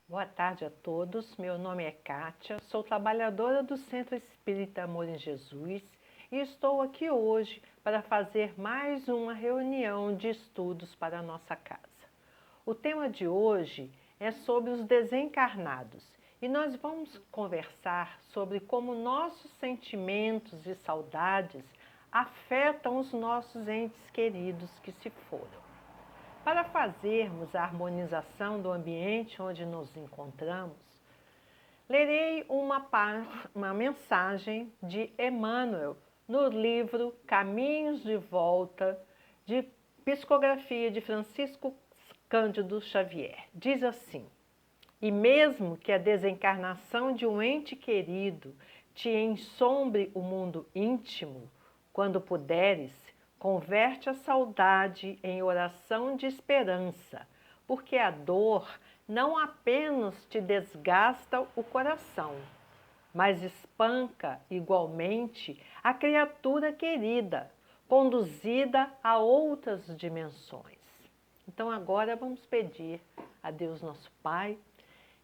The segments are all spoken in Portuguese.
Boa tarde a todos, meu nome é Kátia, sou trabalhadora do Centro Espírita Amor em Jesus e estou aqui hoje para fazer mais uma reunião de estudos para a nossa casa. O tema de hoje é sobre os desencarnados e nós vamos conversar sobre como nossos sentimentos e saudades afetam os nossos entes queridos que se foram. Para fazermos a harmonização do ambiente onde nos encontramos, lerei uma mensagem de Emmanuel no livro Caminhos de Volta, de psicografia de Francisco Cândido Xavier. Diz assim: e mesmo que a desencarnação de um ente querido te ensombre o mundo íntimo, quando puderes, converte a saudade em oração de esperança, porque a dor não apenas te desgasta o coração, mas espanca igualmente a criatura querida, conduzida a outras dimensões. Então agora vamos pedir a Deus nosso Pai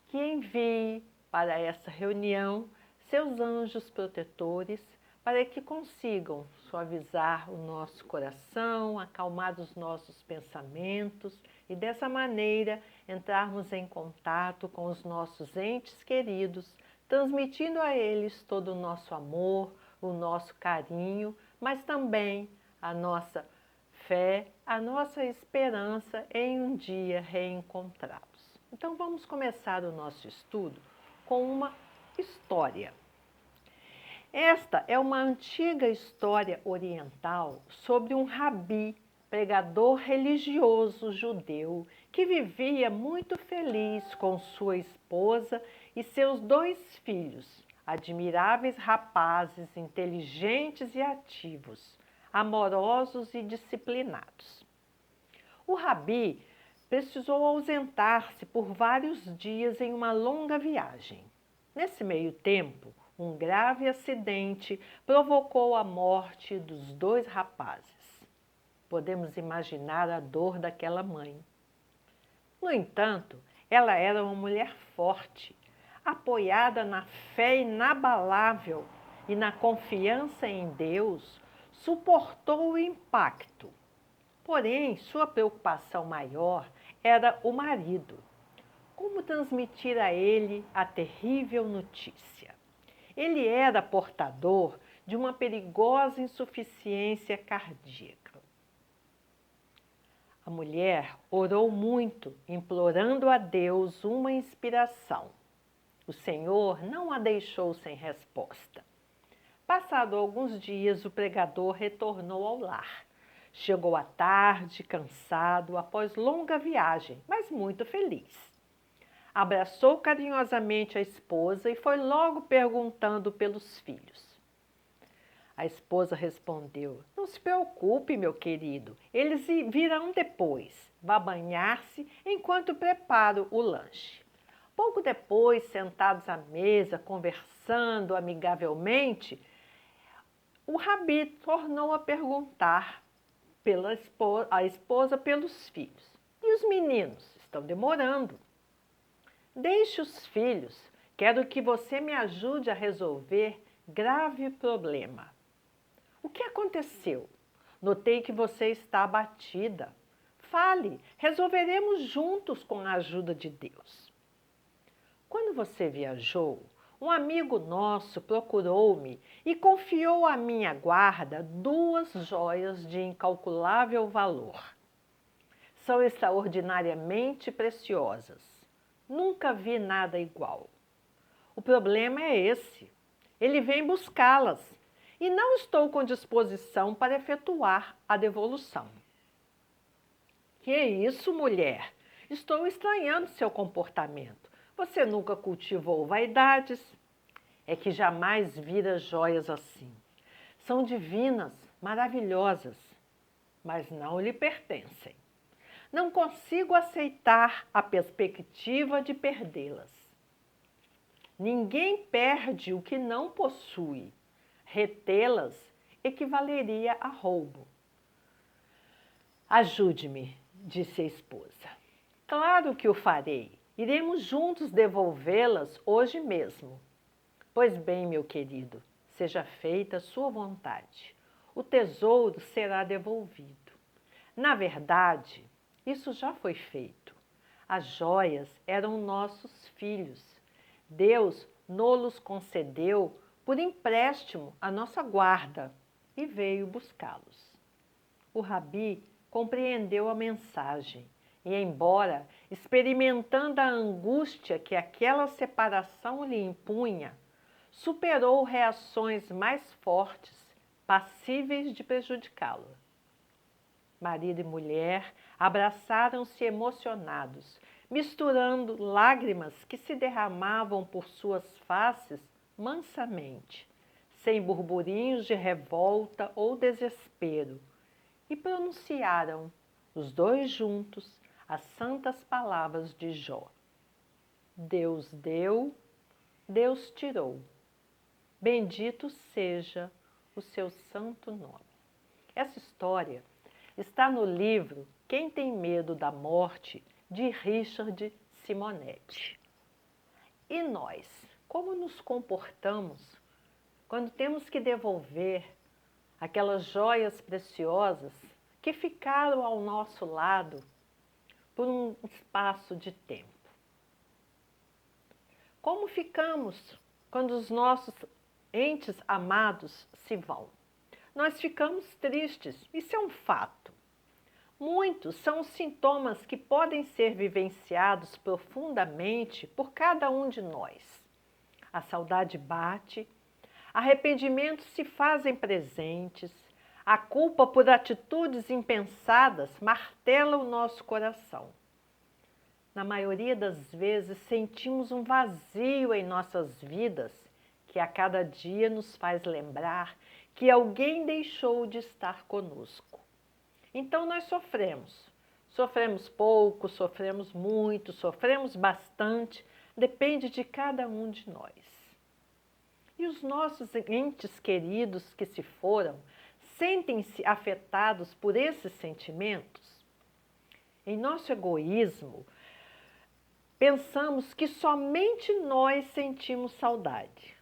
que envie para essa reunião seus anjos protetores para que consigam suavizar o nosso coração, acalmar os nossos pensamentos e dessa maneira entrarmos em contato com os nossos entes queridos, transmitindo a eles todo o nosso amor, o nosso carinho, mas também a nossa fé, a nossa esperança em um dia reencontrá-los. Então vamos começar o nosso estudo com uma história. Esta é uma antiga história oriental sobre um rabi, pregador religioso judeu, que vivia muito feliz com sua esposa e seus 2 filhos, admiráveis rapazes, inteligentes e ativos, amorosos e disciplinados. O rabi precisou ausentar-se por vários dias em uma longa viagem. Nesse meio tempo, um grave acidente provocou a morte dos 2 rapazes. Podemos imaginar a dor daquela mãe. No entanto, ela era uma mulher forte, apoiada na fé inabalável e na confiança em Deus, suportou o impacto. Porém, sua preocupação maior era o marido. Como transmitir a ele a terrível notícia? Ele era portador de uma perigosa insuficiência cardíaca. A mulher orou muito, implorando a Deus uma inspiração. O Senhor não a deixou sem resposta. Passado alguns dias, o pregador retornou ao lar. Chegou à tarde, cansado, após longa viagem, mas muito feliz. Abraçou carinhosamente a esposa e foi logo perguntando pelos filhos. A esposa respondeu: não se preocupe, meu querido, eles virão depois. Vá banhar-se enquanto preparo o lanche. Pouco depois, sentados à mesa, conversando amigavelmente, o rabi tornou a perguntar a esposa pelos filhos. E os meninos? Estão demorando. Deixe os filhos, quero que você me ajude a resolver grave problema. O que aconteceu? Notei que você está abatida. Fale, resolveremos juntos com a ajuda de Deus. Quando você viajou, um amigo nosso procurou-me e confiou à minha guarda 2 joias de incalculável valor. São extraordinariamente preciosas. Nunca vi nada igual. O problema é esse. Ele vem buscá-las e não estou com disposição para efetuar a devolução. Que isso, mulher? Estou estranhando seu comportamento. Você nunca cultivou vaidades? É que jamais vira joias assim. São divinas, maravilhosas, mas não lhe pertencem. Não consigo aceitar a perspectiva de perdê-las. Ninguém perde o que não possui. Retê-las equivaleria a roubo. Ajude-me, disse a esposa. Claro que o farei. Iremos juntos devolvê-las hoje mesmo. Pois bem, meu querido, seja feita a sua vontade. O tesouro será devolvido. Na verdade, isso já foi feito. As joias eram nossos filhos. Deus nos concedeu por empréstimo à nossa guarda e veio buscá-los. O rabi compreendeu a mensagem e, embora experimentando a angústia que aquela separação lhe impunha, superou reações mais fortes, passíveis de prejudicá-lo. Marido e mulher abraçaram-se emocionados, misturando lágrimas que se derramavam por suas faces mansamente, sem burburinhos de revolta ou desespero, e pronunciaram, os dois juntos, as santas palavras de Jó. Deus deu, Deus tirou. Bendito seja o seu santo nome. Essa história está no livro Quem Tem Medo da Morte, de Richard Simonetti. E nós, como nos comportamos quando temos que devolver aquelas joias preciosas que ficaram ao nosso lado por um espaço de tempo? Como ficamos quando os nossos entes amados se vão? Nós ficamos tristes, isso é um fato. Muitos são os sintomas que podem ser vivenciados profundamente por cada um de nós. A saudade bate, arrependimentos se fazem presentes, a culpa por atitudes impensadas martela o nosso coração. Na maioria das vezes sentimos um vazio em nossas vidas que a cada dia nos faz lembrar que alguém deixou de estar conosco. Então nós sofremos. Sofremos pouco, sofremos muito, sofremos bastante, depende de cada um de nós. E os nossos entes queridos que se foram, sentem-se afetados por esses sentimentos? Em nosso egoísmo, pensamos que somente nós sentimos saudade.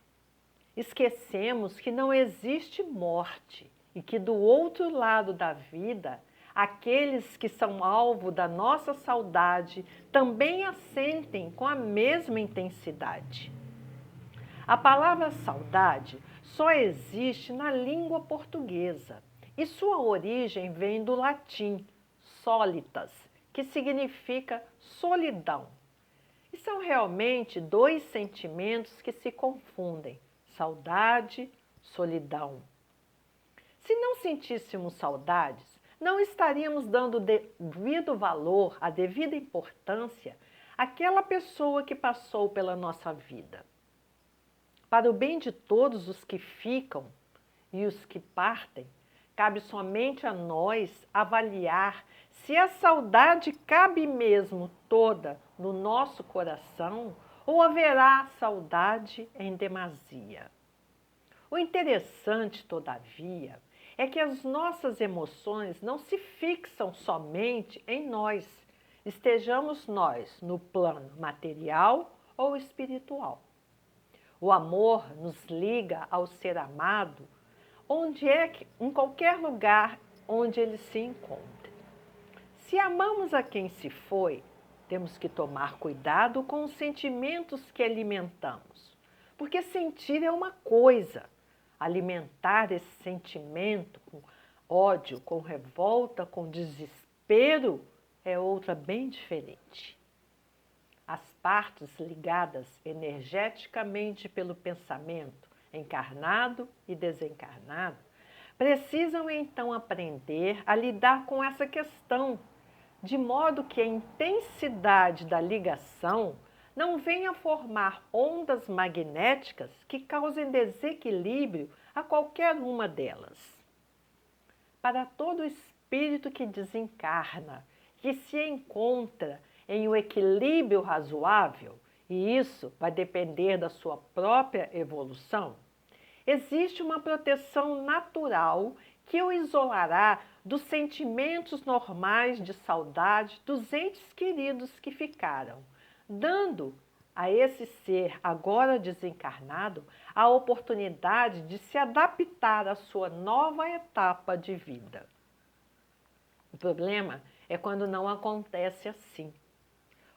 Esquecemos que não existe morte e que do outro lado da vida, aqueles que são alvo da nossa saudade também a sentem com a mesma intensidade. A palavra saudade só existe na língua portuguesa e sua origem vem do latim solitas, que significa solidão. E são realmente dois sentimentos que se confundem: saudade, solidão. Se não sentíssemos saudades, não estaríamos dando devido valor, a devida importância àquela pessoa que passou pela nossa vida. Para o bem de todos os que ficam e os que partem, cabe somente a nós avaliar se a saudade cabe mesmo toda no nosso coração ou haverá saudade em demasia. O interessante, todavia, é que as nossas emoções não se fixam somente em nós, estejamos nós no plano material ou espiritual. O amor nos liga ao ser amado, em qualquer lugar onde ele se encontre. Se amamos a quem se foi, temos que tomar cuidado com os sentimentos que alimentamos, porque sentir é uma coisa, alimentar esse sentimento com ódio, com revolta, com desespero é outra bem diferente. As partes ligadas energeticamente pelo pensamento, encarnado e desencarnado, precisam então aprender a lidar com essa questão, de modo que a intensidade da ligação não venha formar ondas magnéticas que causem desequilíbrio a qualquer uma delas. Para todo espírito que desencarna, que se encontra em um equilíbrio razoável, e isso vai depender da sua própria evolução, existe uma proteção natural que o isolará dos sentimentos normais de saudade dos entes queridos que ficaram, dando a esse ser agora desencarnado a oportunidade de se adaptar à sua nova etapa de vida. O problema é quando não acontece assim.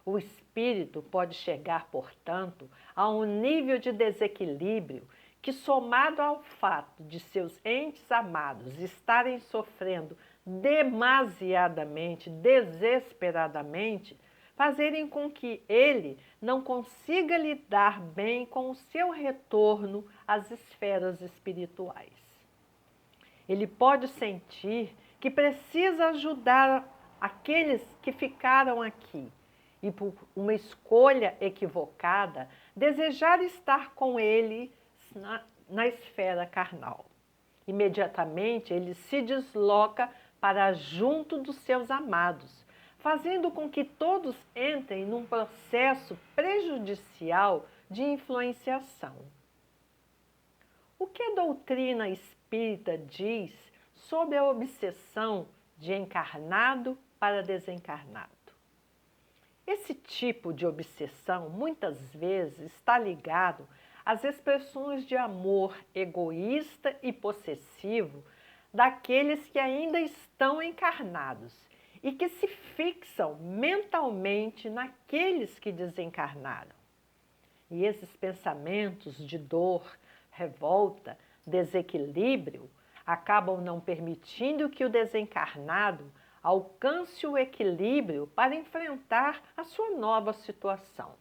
O espírito pode chegar, portanto, a um nível de desequilíbrio que, somado ao fato de seus entes amados estarem sofrendo demasiadamente, desesperadamente, fazerem com que ele não consiga lidar bem com o seu retorno às esferas espirituais. Ele pode sentir que precisa ajudar aqueles que ficaram aqui e, por uma escolha equivocada, desejar estar com ele na esfera carnal. Imediatamente ele se desloca para junto dos seus amados, fazendo com que todos entrem num processo prejudicial de influenciação. O que a doutrina espírita diz sobre a obsessão de encarnado para desencarnado? Esse tipo de obsessão muitas vezes está ligado às expressões de amor egoísta e possessivo daqueles que ainda estão encarnados e que se fixam mentalmente naqueles que desencarnaram. E esses pensamentos de dor, revolta, desequilíbrio acabam não permitindo que o desencarnado alcance o equilíbrio para enfrentar a sua nova situação.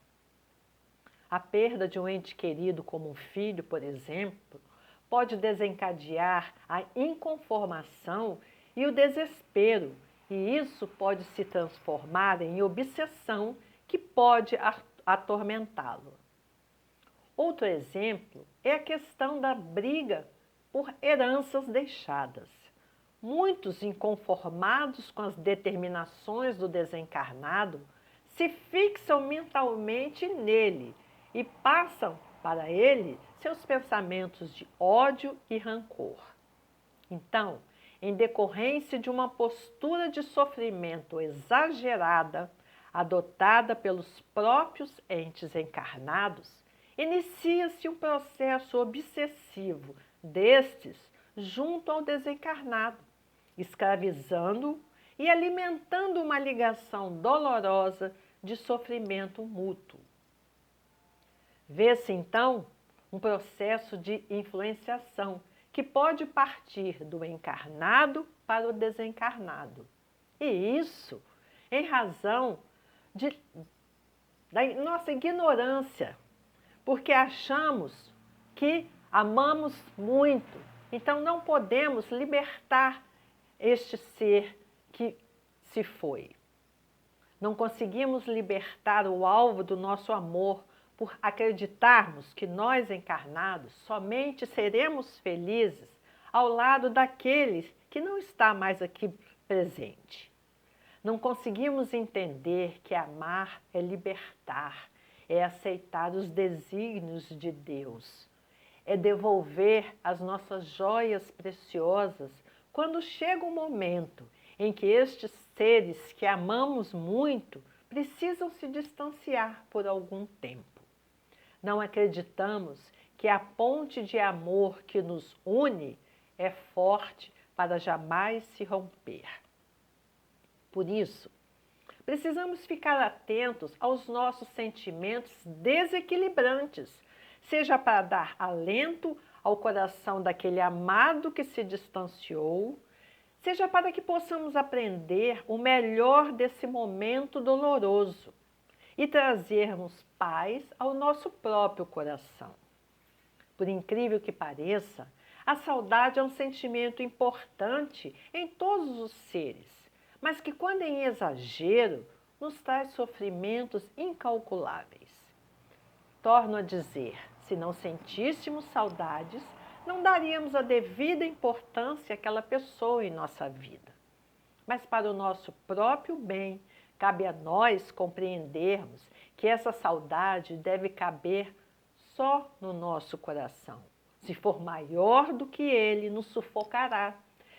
A perda de um ente querido como um filho, por exemplo, pode desencadear a inconformação e o desespero, e isso pode se transformar em obsessão que pode atormentá-lo. Outro exemplo é a questão da briga por heranças deixadas. Muitos inconformados com as determinações do desencarnado se fixam mentalmente nele e passam para ele seus pensamentos de ódio e rancor. Então, em decorrência de uma postura de sofrimento exagerada, adotada pelos próprios entes encarnados, inicia-se um processo obsessivo destes junto ao desencarnado, escravizando-o e alimentando uma ligação dolorosa de sofrimento mútuo. Vê-se, então, um processo de influenciação que pode partir do encarnado para o desencarnado. E isso em razão da nossa ignorância, porque achamos que amamos muito, então não podemos libertar este ser que se foi. Não conseguimos libertar o alvo do nosso amor por acreditarmos que nós encarnados somente seremos felizes ao lado daqueles que não está mais aqui presente. Não conseguimos entender que amar é libertar, é aceitar os desígnios de Deus, é devolver as nossas joias preciosas quando chega o momento em que estes seres que amamos muito precisam se distanciar por algum tempo. Não acreditamos que a ponte de amor que nos une é forte para jamais se romper. Por isso, precisamos ficar atentos aos nossos sentimentos desequilibrantes, seja para dar alento ao coração daquele amado que se distanciou, seja para que possamos aprender o melhor desse momento doloroso e trazermos paz ao nosso próprio coração. Por incrível que pareça, a saudade é um sentimento importante em todos os seres, mas que, quando em exagero, nos traz sofrimentos incalculáveis. Torno a dizer, se não sentíssemos saudades, não daríamos a devida importância àquela pessoa em nossa vida. Mas para o nosso próprio bem, cabe a nós compreendermos que essa saudade deve caber só no nosso coração. Se for maior do que ele, nos sufocará,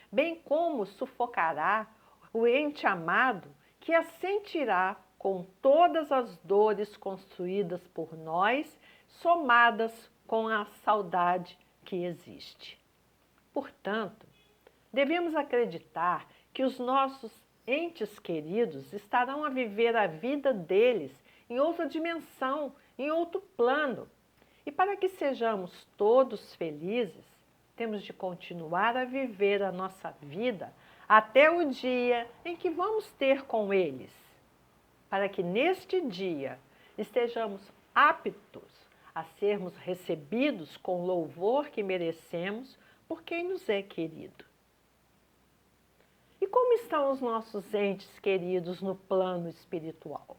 bem como sufocará o ente amado que a sentirá com todas as dores construídas por nós, somadas com a saudade que existe. Portanto, devemos acreditar que os nossos entes queridos estarão a viver a vida deles em outra dimensão, em outro plano. E para que sejamos todos felizes, temos de continuar a viver a nossa vida até o dia em que vamos ter com eles, para que neste dia estejamos aptos a sermos recebidos com o louvor que merecemos por quem nos é querido. E como estão os nossos entes queridos no plano espiritual?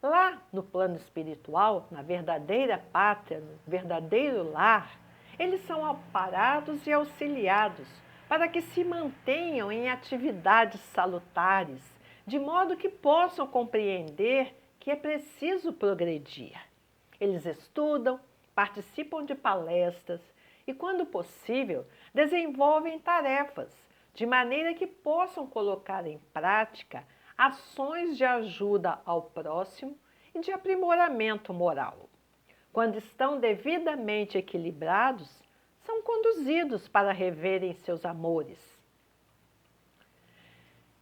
Lá no plano espiritual, na verdadeira pátria, no verdadeiro lar, eles são amparados e auxiliados para que se mantenham em atividades salutares, de modo que possam compreender que é preciso progredir. Eles estudam, participam de palestras e, quando possível, desenvolvem tarefas, de maneira que possam colocar em prática ações de ajuda ao próximo e de aprimoramento moral. Quando estão devidamente equilibrados, são conduzidos para reverem seus amores.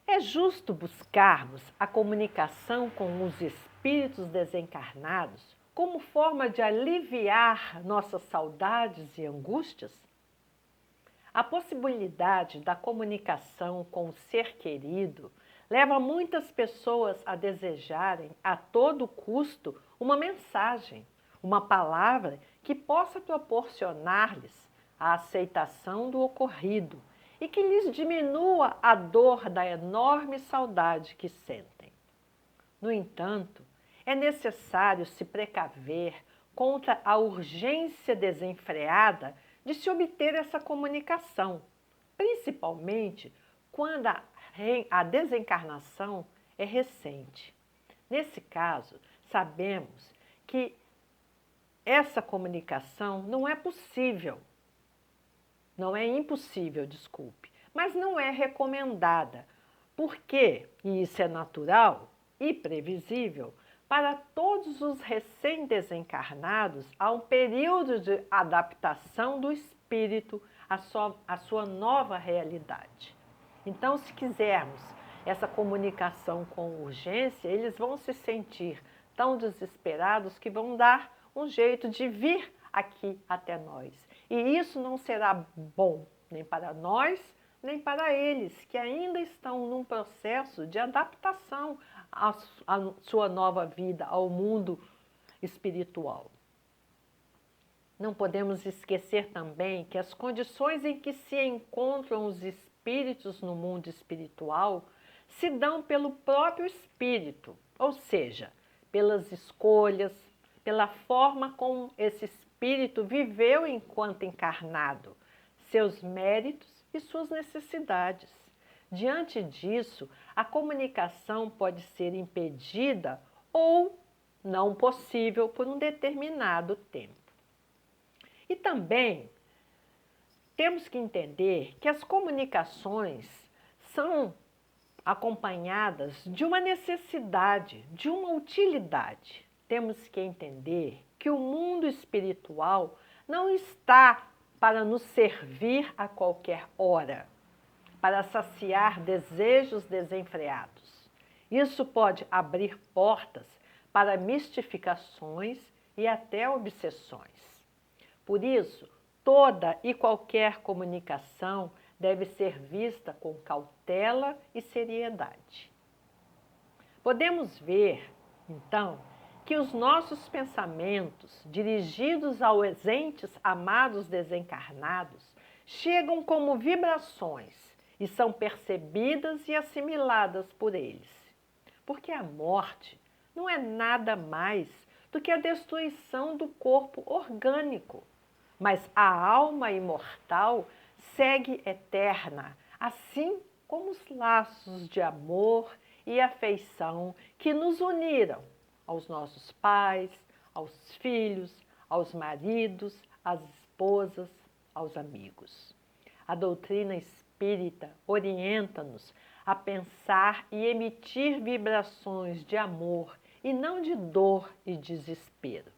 É justo buscarmos a comunicação com os espíritos desencarnados como forma de aliviar nossas saudades e angústias? A possibilidade da comunicação com o ser querido leva muitas pessoas a desejarem a todo custo uma mensagem, uma palavra que possa proporcionar-lhes a aceitação do ocorrido e que lhes diminua a dor da enorme saudade que sentem. No entanto, é necessário se precaver contra a urgência desenfreada de se obter essa comunicação, principalmente quando a desencarnação é recente. Nesse caso, sabemos que essa comunicação não é possível, não é impossível, desculpe, mas não é recomendada, porque, e isso é natural e previsível, para todos os recém-desencarnados há um período de adaptação do espírito à sua nova realidade. Então, se quisermos essa comunicação com urgência, eles vão se sentir tão desesperados que vão dar um jeito de vir aqui até nós. E isso não será bom nem para nós, nem para eles, que ainda estão num processo de adaptação à sua nova vida, ao mundo espiritual. Não podemos esquecer também que as condições em que se encontram os espíritos no mundo espiritual se dão pelo próprio espírito, ou seja, pelas escolhas, pela forma como esse espírito viveu enquanto encarnado, seus méritos e suas necessidades. Diante disso, a comunicação pode ser impedida ou não possível por um determinado tempo. E também temos que entender que as comunicações são acompanhadas de uma necessidade, de uma utilidade. Temos que entender que o mundo espiritual não está para nos servir a qualquer hora, para saciar desejos desenfreados. Isso pode abrir portas para mistificações e até obsessões. Por isso, toda e qualquer comunicação deve ser vista com cautela e seriedade. Podemos ver, então, que os nossos pensamentos, dirigidos aos entes amados desencarnados, chegam como vibrações e são percebidas e assimiladas por eles. Porque a morte não é nada mais do que a destruição do corpo orgânico, mas a alma imortal segue eterna, assim como os laços de amor e afeição que nos uniram aos nossos pais, aos filhos, aos maridos, às esposas, aos amigos. A doutrina espírita orienta-nos a pensar e emitir vibrações de amor e não de dor e desespero.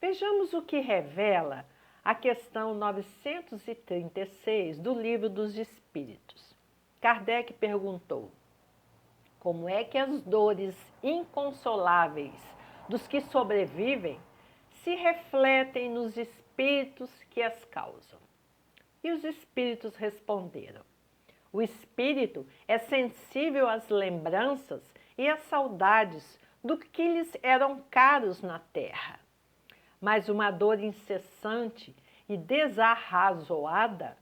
Vejamos o que revela a questão 936 do Livro dos Espíritos. Kardec perguntou: como é que as dores inconsoláveis dos que sobrevivem se refletem nos espíritos que as causam? E os espíritos responderam: o espírito é sensível às lembranças e às saudades do que lhes eram caros na terra. Mas uma dor incessante e desarrazoada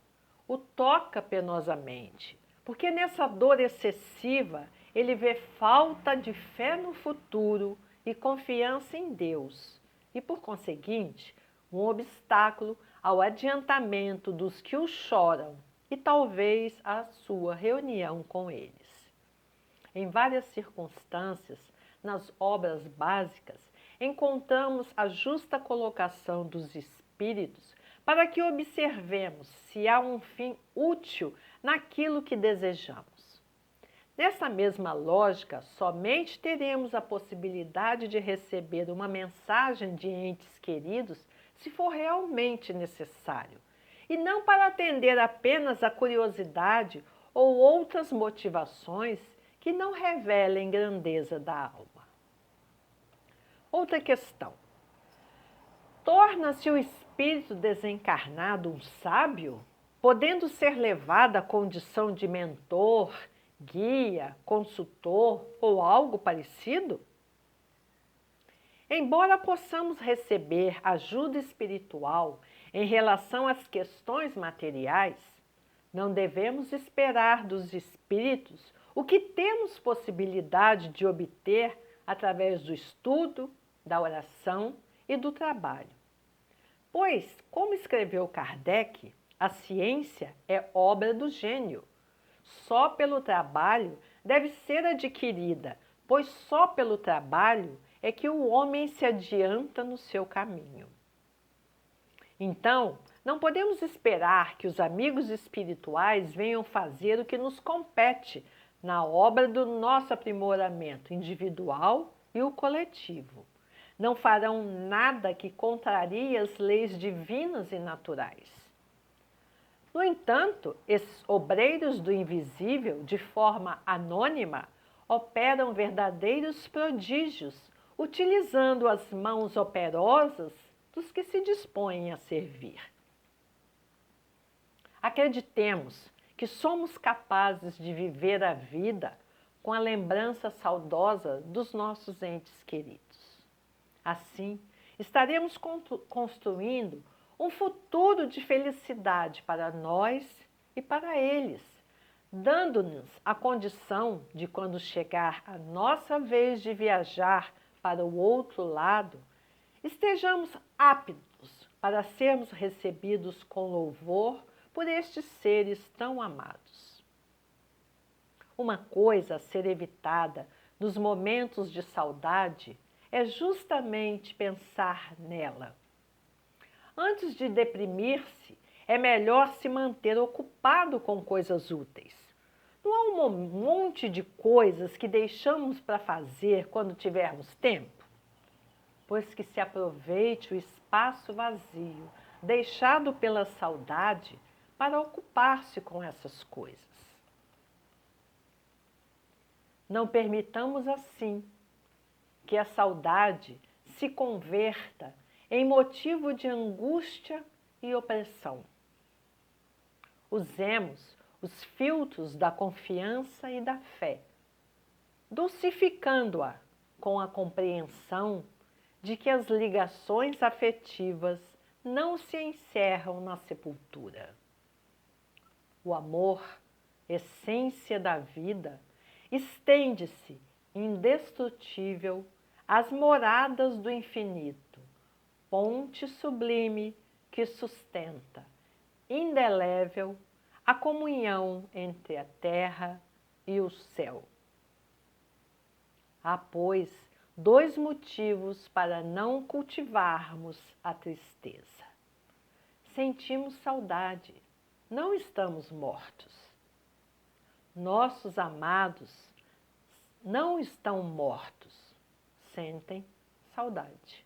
o toca penosamente, porque nessa dor excessiva ele vê falta de fé no futuro e confiança em Deus, e por conseguinte, um obstáculo ao adiantamento dos que o choram e talvez à sua reunião com eles. Em várias circunstâncias, nas obras básicas, encontramos a justa colocação dos espíritos para que observemos se há um fim útil naquilo que desejamos. Nessa mesma lógica, somente teremos a possibilidade de receber uma mensagem de entes queridos se for realmente necessário, e não para atender apenas a curiosidade ou outras motivações que não revelem grandeza da alma. Outra questão: torna-se o espírito desencarnado um sábio, podendo ser levado à condição de mentor, guia, consultor ou algo parecido? Embora possamos receber ajuda espiritual em relação às questões materiais, não devemos esperar dos espíritos o que temos possibilidade de obter através do estudo, da oração e do trabalho. Pois, como escreveu Kardec, a ciência é obra do gênio. Só pelo trabalho deve ser adquirida, pois só pelo trabalho é que o homem se adianta no seu caminho. Então, não podemos esperar que os amigos espirituais venham fazer o que nos compete na obra do nosso aprimoramento individual e o coletivo. Não farão nada que contrarie as leis divinas e naturais. No entanto, esses obreiros do invisível, de forma anônima, operam verdadeiros prodígios, utilizando as mãos operosas dos que se dispõem a servir. Acreditemos que somos capazes de viver a vida com a lembrança saudosa dos nossos entes queridos. Assim, estaremos construindo um futuro de felicidade para nós e para eles, dando-nos a condição de, quando chegar a nossa vez de viajar para o outro lado, estejamos aptos para sermos recebidos com louvor por estes seres tão amados. Uma coisa a ser evitada nos momentos de saudade é justamente pensar nela. Antes de deprimir-se, é melhor se manter ocupado com coisas úteis. Não há um monte de coisas que deixamos para fazer quando tivermos tempo? Pois que se aproveite o espaço vazio, deixado pela saudade, para ocupar-se com essas coisas. Não permitamos assim que a saudade se converta em motivo de angústia e opressão. Usemos os filtros da confiança e da fé, dulcificando-a com a compreensão de que as ligações afetivas não se encerram na sepultura. O amor, essência da vida, estende-se indestrutível às moradas do infinito, ponte sublime que sustenta, indelével, a comunhão entre a terra e o céu. Há, pois, dois motivos para não cultivarmos a tristeza. Sentimos saudade, não estamos mortos. nossos amados não estão mortos, sentem saudade.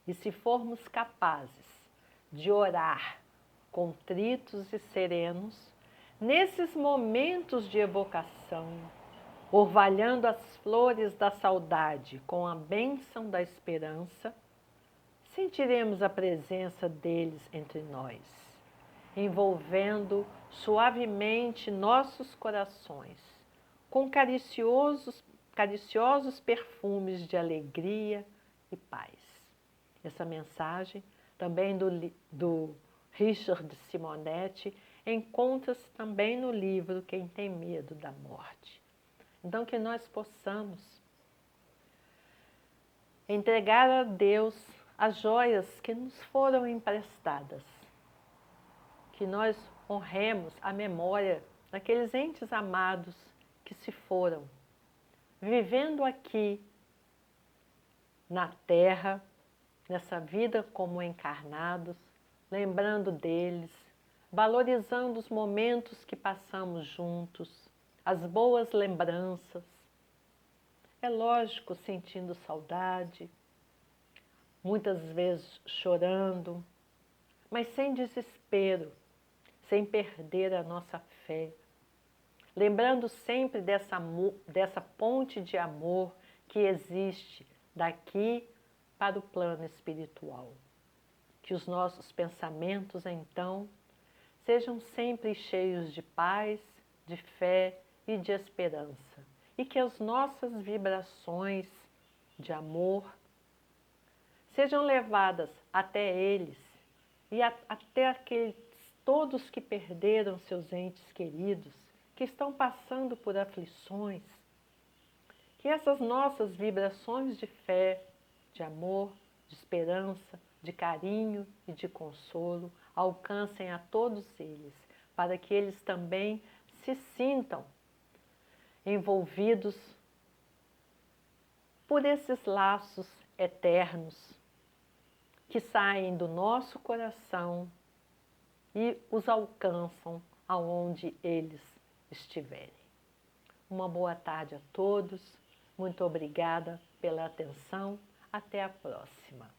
E se formos capazes de orar contritos e serenos, nesses momentos de evocação, orvalhando as flores da saudade com a bênção da esperança, sentiremos a presença deles entre nós, envolvendo suavemente nossos corações, com cariciosos perfumes de alegria e paz. Essa mensagem, também do Richard Simonetti, encontra-se também no livro Quem Tem Medo da Morte. Então, que nós possamos entregar a Deus as joias que nos foram emprestadas, que nós honremos a memória daqueles entes amados que se foram, vivendo aqui na Terra, nessa vida como encarnados, lembrando deles, valorizando os momentos que passamos juntos, as boas lembranças. É lógico, sentindo saudade, muitas vezes chorando, mas sem desespero, sem perder a nossa fé. Lembrando sempre dessa ponte de amor que existe daqui para o plano espiritual. Que os nossos pensamentos, então, sejam sempre cheios de paz, de fé e de esperança. E que as nossas vibrações de amor sejam levadas até eles e até aqueles todos que perderam seus entes queridos, que estão passando por aflições. Que essas nossas vibrações de fé, de amor, de esperança, de carinho e de consolo alcancem a todos eles, para que eles também se sintam envolvidos por esses laços eternos que saem do nosso coração e os alcançam aonde eles estiverem. Uma boa tarde a todos, muito obrigada pela atenção, até a próxima.